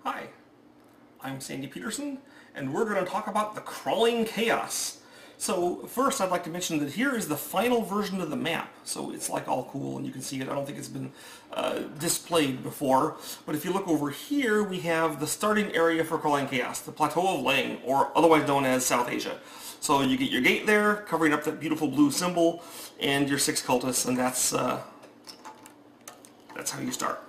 Hi, I'm Sandy Peterson, and we're going to talk about the Crawling Chaos. So first I'd like to mention that here is the final version of the map. So it's like all cool and you can see it. I don't think it's been displayed before. But if you look over here, we have the starting area for Crawling Chaos, the Plateau of Leng, or otherwise known as South Asia. So you get your gate there, covering up that beautiful blue symbol, and your 6 cultists, and that's how you start.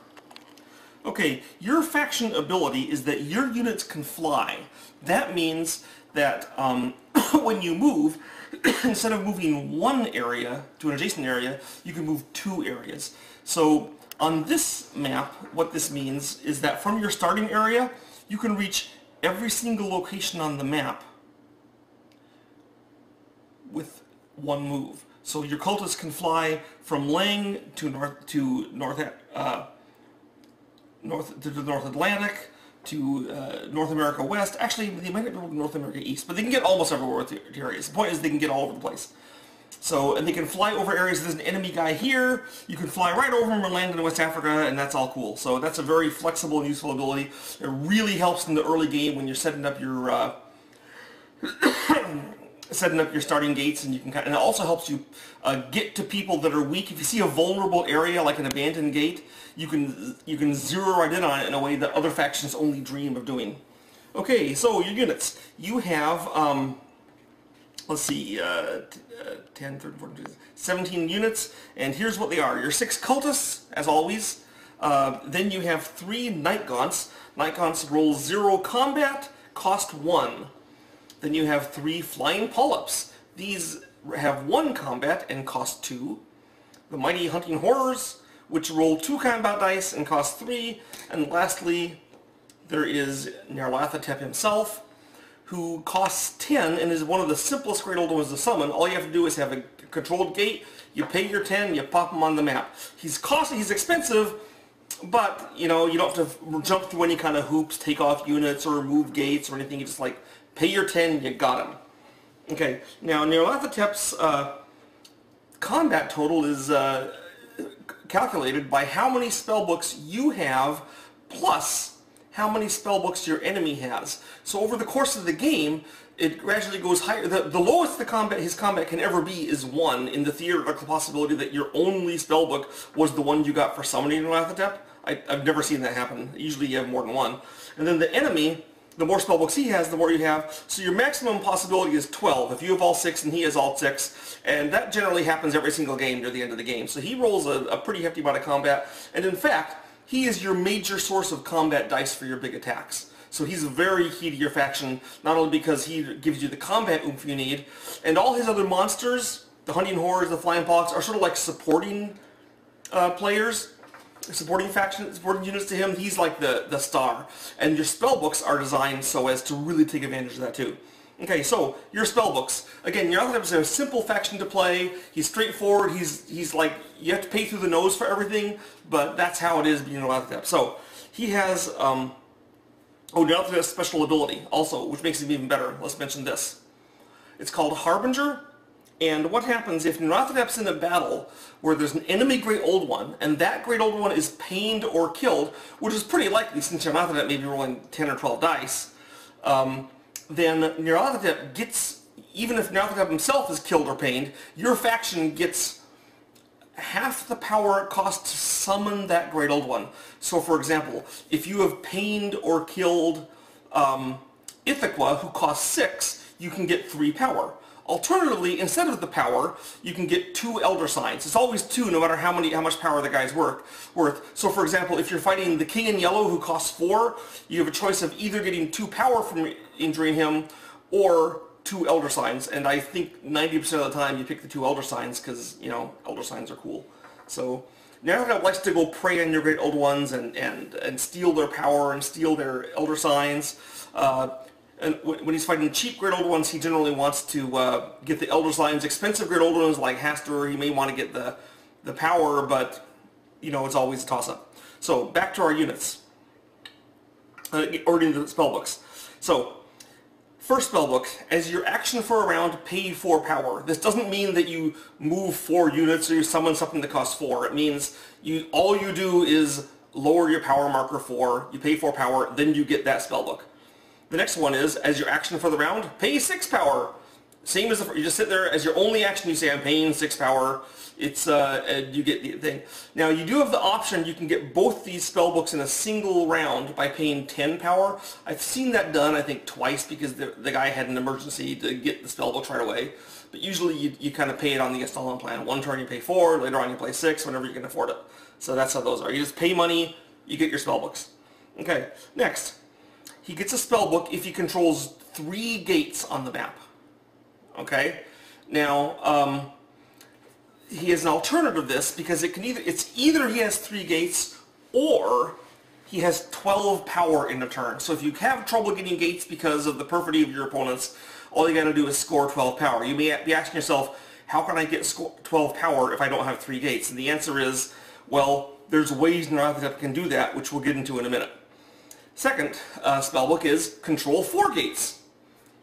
Okay, your faction ability is that your units can fly. That means that when you move, instead of moving one area to an adjacent area, you can move 2 areas. So on this map, what this means is that from your starting area, you can reach every single location on the map with one move. So your cultists can fly from Leng to the North Atlantic, to North America West. Actually, they might not be able to North America East, but they can get almost everywhere with the areas. The point is they can get all over the place. So, and they can fly over areas. There's an enemy guy here. You can fly right over him and land in West Africa, and that's all cool. So that's a very flexible and useful ability. It really helps in the early game when you're setting up your starting gates, and and it also helps you get to people that are weak. If you see a vulnerable area like an abandoned gate, you can zero right in on it in a way that other factions only dream of doing. Okay, so your units. You have let's see, 10, 13, 14, 17 units, and here's what they are. Your 6 cultists, as always. Then you have 3 Night Gaunts. Night Gaunts roll 0 combat, cost 1. Then you have 3 Flying Polyps. These have 1 combat and cost 2. The Mighty Hunting Horrors, which roll 2 combat dice and cost 3. And lastly, there is Nyarlathotep himself, who costs 10 and is one of the simplest Great Old Ones to summon. All you have to do is have a controlled gate, you pay your 10, you pop him on the map. He's costly, he's expensive, but you don't have to jump through any kind of hoops, take off units, or move gates or anything. You just pay your 10, you got him. Okay, now Nyarlathotep's combat total is calculated by how many spellbooks you have plus how many spellbooks your enemy has. So over the course of the game, it gradually goes higher. The lowest his combat can ever be is 1 in the theoretical possibility that your only spellbook was the one you got for summoning Nyarlathotep. I've never seen that happen. Usually you have more than 1. And then the enemy, the more spellbooks he has, the more you have. So your maximum possibility is 12 if you have all 6 and he has all 6. And that generally happens every single game near the end of the game. So he rolls a pretty hefty amount of combat. And in fact, he is your major source of combat dice for your big attacks. So he's very key to your faction, not only because he gives you the combat oomph you need, and all his other monsters, the Hunting Horrors, the Flying Polyps, are sort of like supporting players, supporting units to him. He's like the star. And your spellbooks are designed so as to really take advantage of that too. Okay, so your spellbooks. Again, Nyarlathotep is a simple faction to play. He's straightforward. He's like, you have to pay through the nose for everything, but that's how it is being Nyarlathotep. So he has Nyarlathotep has special ability also, which makes him even better. Let's mention this. It's called Harbinger. And what happens if Nyarlathotep's in a battle where there's an enemy Great Old One, and that Great Old One is pained or killed, which is pretty likely since Nyarlathotep may be rolling 10 or 12 dice, then Nyarlathotep gets, even if Nyarlathotep himself is killed or pained, your faction gets half the power it costs to summon that Great Old One. So for example, if you have pained or killed Ithaca, who costs 6, you can get 3 power. Alternatively, instead of the power, you can get 2 Elder Signs. It's always 2, no matter how much power the guy's worth. So for example, if you're fighting the King in Yellow, who costs 4, you have a choice of either getting 2 power from injuring him, or 2 Elder Signs. And I think 90% of the time you pick the 2 Elder Signs, because, Elder Signs are cool. So Nyarlathotep likes to go prey on your Great Old Ones and steal their power and steal their Elder Signs. And when he's fighting cheap Great Old Ones, he generally wants to get the Elder Signs. Expensive Great Old Ones like Hastur, he may want to get the power, but, it's always a toss-up. So, back to our units. Ordering the spellbooks. So, first spellbook, as your action for a round, pay 4 power. This doesn't mean that you move 4 units or you summon something that costs 4. It means all you do is lower your power marker 4, you pay 4 power, then you get that spellbook. The next one is, as your action for the round, pay 6 power. Same as you just sit there, as your only action you say, I'm paying 6 power. It's, you get the thing. Now you do have the option, you can get both these spellbooks in a single round by paying 10 power. I've seen that done, I think, twice because the guy had an emergency to get the spellbooks right away. But usually you kind of pay it on the installment plan. One turn you pay 4, later on you pay 6, whenever you can afford it. So that's how those are. You just pay money, you get your spellbooks. Okay, next. He gets a spellbook if he controls 3 gates on the map. Okay? Now, he has an alternative to this because it's either he has 3 gates or he has 12 power in a turn. So if you have trouble getting gates because of the perfidy of your opponents, all you got to do is score 12 power. You may be asking yourself, how can I get 12 power if I don't have 3 gates? And the answer is, well, there's ways in Wrath of the Depth can do that, which we'll get into in a minute. Second spellbook is control 4 gates.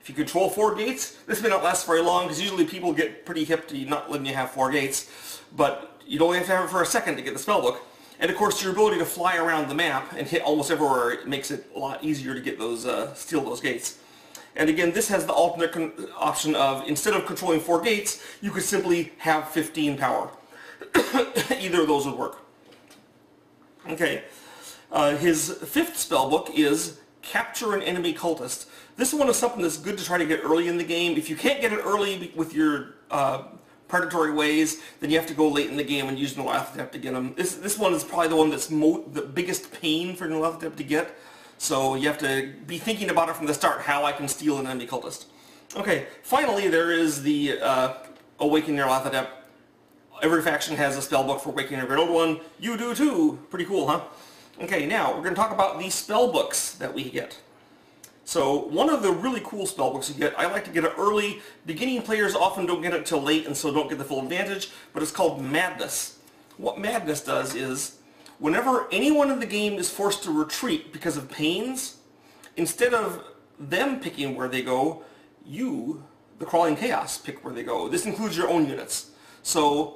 If you control 4 gates, this may not last very long because usually people get pretty hip to not letting you have 4 gates, but you'd only have to have it for a second to get the spellbook. And of course your ability to fly around the map and hit almost everywhere makes it a lot easier to get those, steal those gates. And again, this has the alternate option of, instead of controlling 4 gates, you could simply have 15 power. Either of those would work. Okay, his 5th spellbook is Capture an Enemy Cultist. This one is something that's good to try to get early in the game. If you can't get it early with your predatory ways, then you have to go late in the game and use Nyarlathotep to get them. This one is probably the one that's the biggest pain for Nyarlathotep to get. So you have to be thinking about it from the start, how I can steal an enemy cultist. Okay, finally there is the Awaken Nyarlathotep. Every faction has a spellbook for Awakening a Great Old One. You do too. Pretty cool, huh? Okay, now we're going to talk about the spellbooks that we get. So one of the really cool spellbooks you get, I like to get it early. Beginning players often don't get it till late and so don't get the full advantage, but it's called Madness. What Madness does is, whenever anyone in the game is forced to retreat because of pains, instead of them picking where they go, you, the Crawling Chaos, pick where they go. This includes your own units. So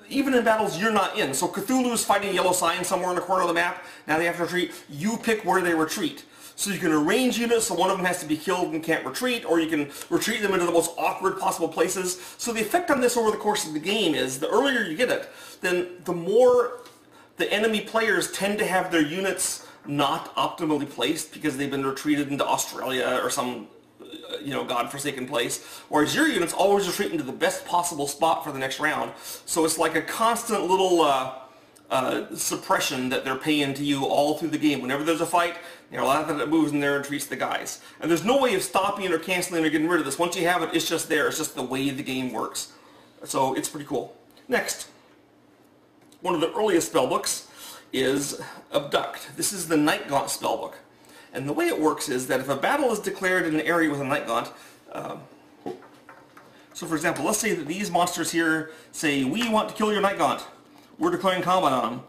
even in battles you're not in. So Cthulhu is fighting Yellow Sign somewhere in the corner of the map. Now they have to retreat. You pick where they retreat. So you can arrange units so one of them has to be killed and can't retreat, or you can retreat them into the most awkward possible places. So the effect on this over the course of the game is, the earlier you get it, then the more the enemy players tend to have their units not optimally placed because they've been retreated into Australia or some godforsaken place, whereas your units always retreat into the best possible spot for the next round. So it's like a constant little suppression that they're paying to you all through the game. Whenever there's a fight, Nyarlathotep moves in there and treats the guys. And there's no way of stopping or canceling or getting rid of this. Once you have it, it's just there. It's just the way the game works. So it's pretty cool. Next, one of the earliest spellbooks is Abduct. This is the Night Gaunt spellbook. And the way it works is that if a battle is declared in an area with a Night Gaunt, so for example, let's say that these monsters here say, we want to kill your Night Gaunt. We're declaring combat on them.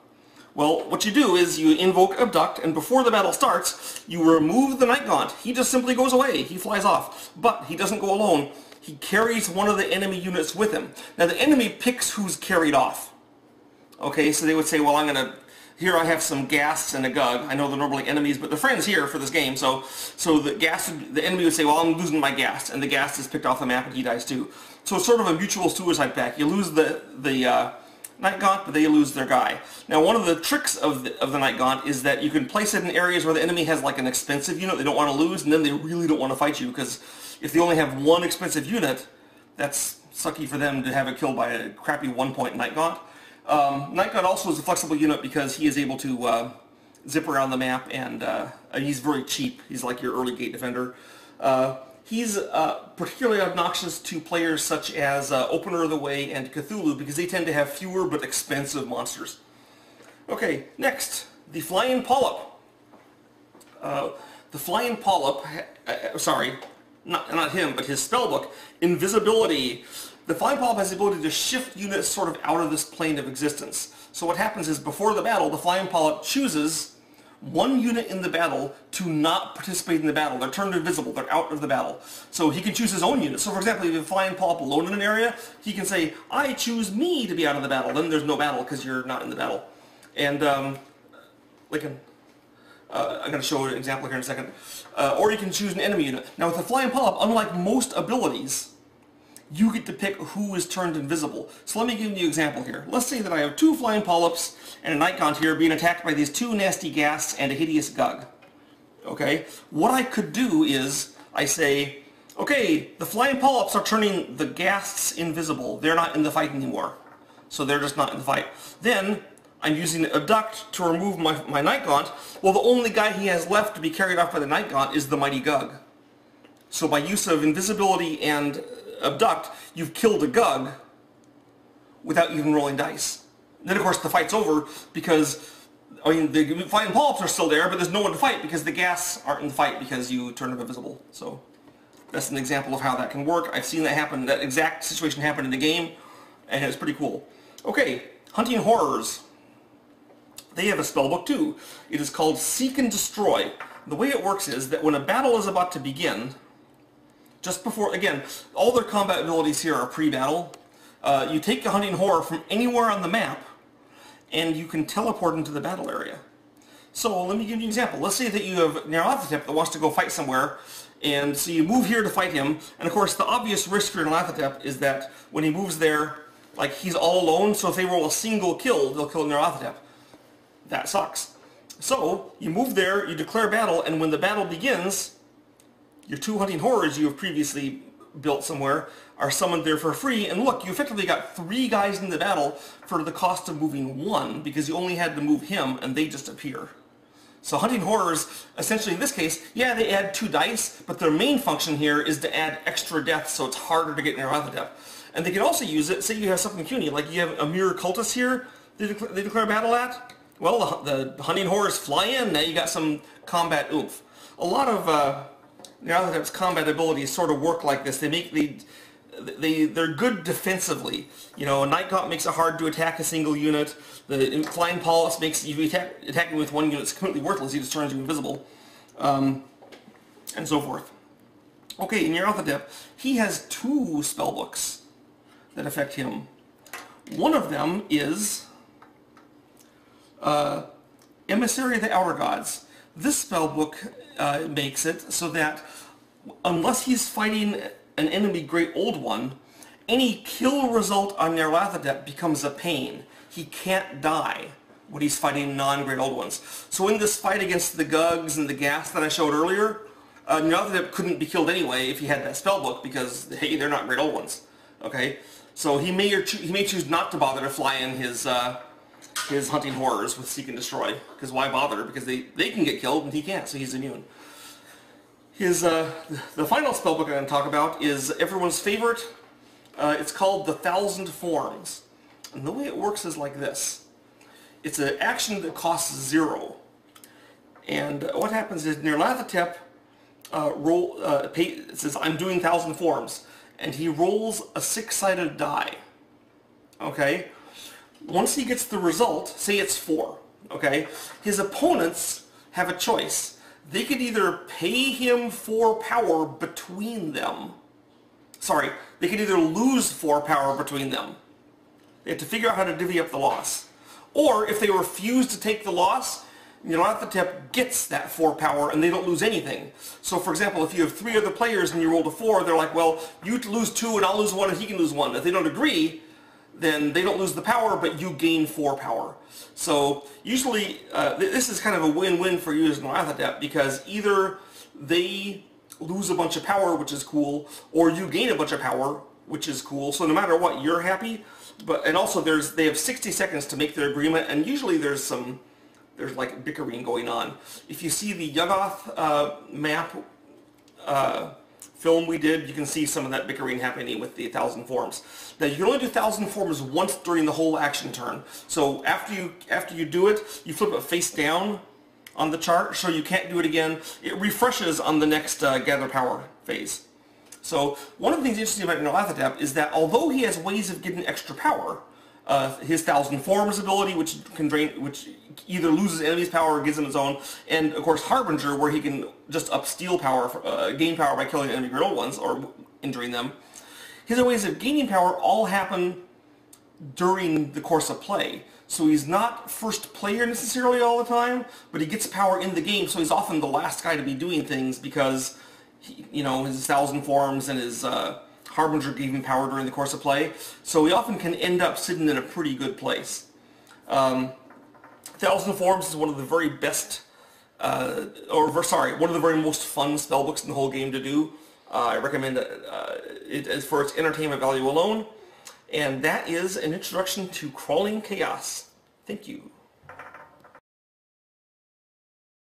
Well, what you do is you invoke Abduct, and before the battle starts, you remove the Night Gaunt. He just simply goes away. He flies off. But he doesn't go alone. He carries one of the enemy units with him. Now the enemy picks who's carried off. Okay, so they would say, well, here I have some Ghasts and a Gug. I know they're normally enemies, but they're friends here for this game. So the enemy would say, well, I'm losing my Ghast, and the Ghast is picked off the map and he dies too. So it's sort of a mutual suicide pact. You lose the Night Gaunt, but they lose their guy. Now, one of the tricks of the Night Gaunt is that you can place it in areas where the enemy has like an expensive unit they don't want to lose, and then they really don't want to fight you, because if they only have one expensive unit, that's sucky for them to have it killed by a crappy 1-point Night Gaunt. Night Gaunt also is a flexible unit because he is able to zip around the map, and he's very cheap. He's like your early gate defender. He's particularly obnoxious to players such as Opener of the Way and Cthulhu because they tend to have fewer but expensive monsters. Okay, next, the Flying Polyp. The Flying Polyp, sorry, not him, but his spellbook, Invisibility. The Flying Polyp has the ability to shift units sort of out of this plane of existence. So what happens is, before the battle, the Flying Polyp chooses one unit in the battle to not participate in the battle. They're turned invisible. They're out of the battle. So he can choose his own unit. So for example, if you have a Flying Polyp alone in an area, he can say, I choose me to be out of the battle. Then there's no battle because you're not in the battle. And like an I'm going to show an example here in a second. Or you can choose an enemy unit. Now with the Flying Polyp, unlike most abilities, you get to pick who is turned invisible. So let me give you an example here. Let's say that I have 2 Flying Polyps and a Night Gaunt here being attacked by these 2 nasty ghasts and a hideous Gug. Okay? What I could do is, I say, okay, the Flying Polyps are turning the ghasts invisible. They're not in the fight anymore. So they're just not in the fight. Then, I'm using Abduct to remove my Night Gaunt. Well, the only guy he has left to be carried off by the Night Gaunt is the Mighty Gug. So by use of invisibility and Abduct, you've killed a Gug without even rolling dice. Then of course the fight's over because, I mean, the Flying Polyps are still there, but there's no one to fight because the ghasts aren't in the fight because you turn them invisible. So that's an example of how that can work. I've seen that happen, that exact situation happen in the game, and it's pretty cool. Okay, Hunting Horrors. They have a spellbook too. It is called Seek and Destroy. The way it works is that when a battle is about to begin, just before, again, all their combat abilities here are pre-battle. You take a Hunting Horror from anywhere on the map, and you can teleport into the battle area. So let me give you an example. Let's say that you have Nyarlathotep that wants to go fight somewhere, and so you move here to fight him, and of course the obvious risk for Nyarlathotep is that when he moves there, like he's all alone, so if they roll a single kill, they'll kill Nyarlathotep. That sucks. So, you move there, you declare battle, and when the battle begins, your 2 Hunting Horrors you have previously built somewhere are summoned there for free, and look, you effectively got 3 guys in the battle for the cost of moving 1, because you only had to move him, and they just appear. So Hunting Horrors, essentially in this case, yeah, they add 2 dice, but their main function here is to add extra death, so it's harder to get Nyarlathotep. And they can also use it, say you have something puny, like you have a Mirror Cultist here, they declare battle at. Well, the Hunting Horrors fly in, now you got some combat oomph. A lot of Nyarlathotep's combat abilities sort of work like this. They're good defensively. You know, a Night Gaunt makes it hard to attack a single unit. The Flying Polyps makes you attacking with 1 unit is completely worthless. He just turns you invisible, and so forth. Okay, Nyarlathotep, he has 2 spellbooks that affect him. One of them is Emissary of the Outer Gods. This spellbook makes it so that unless he's fighting an enemy Great Old One, any kill result on Nyarlathotep becomes a pain. He can't die when he's fighting non-Great Old Ones. So in this fight against the Gugs and the Ghasts that I showed earlier, Nyarlathotep couldn't be killed anyway if he had that spellbook because, hey, they're not Great Old Ones. Okay? So he may choose not to bother to fly in his Hunting Horrors with Seek and Destroy, because why bother? Because they can get killed and he can't, so he's immune. The final spellbook I'm going to talk about is everyone's favorite. It's called the 1,000 Forms. And the way it works is like this. It's an action that costs 0. And what happens is Nyarlathotep it says, I'm doing 1,000 Forms. And he rolls a 6-sided die. Okay? Once he gets the result, say it's 4, okay, his opponents have a choice. They could either pay him 4 power between them. Sorry, they could either lose 4 power between them. They have to figure out how to divvy up the loss. Or if they refuse to take the loss, Nyarlathotep gets that 4 power and they don't lose anything. So for example, if you have 3 other players and you roll a 4, they're like, well, you lose 2 and I'll lose 1 and he can lose 1. If they don't agree, then they don't lose the power, but you gain 4 power. So usually, this is kind of a win-win for you as Nyarlathotep, because either they lose a bunch of power, which is cool, or you gain a bunch of power, which is cool. So no matter what, you're happy. And also they have 60 seconds to make their agreement, and usually there's like bickering going on. If you see the Yuggoth map film we did, you can see some of that bickering happening with the 1,000 Forms. Now you can only do 1,000 Forms once during the whole action turn. So after you do it, you flip it face down on the chart, so you can't do it again. It refreshes on the next Gather Power phase. So one of the things interesting about Nyarlathotep is that although he has ways of getting extra power, his 1,000 Forms ability, which either loses enemies' power or gives him his own, and of course Harbinger, where he can just up steal power, gain power by killing enemy Great Old Ones or injuring them. His ways of gaining power all happen during the course of play. So he's not first player necessarily all the time, but he gets power in the game, so he's often the last guy to be doing things because, his Thousand Forms and his Harbinger gave him power during the course of play. So he often can end up sitting in a pretty good place. Thousand Forms is one of the very best, one of the very most fun spellbooks in the whole game to do. I recommend it for its entertainment value alone. And that is an introduction to Crawling Chaos. Thank you.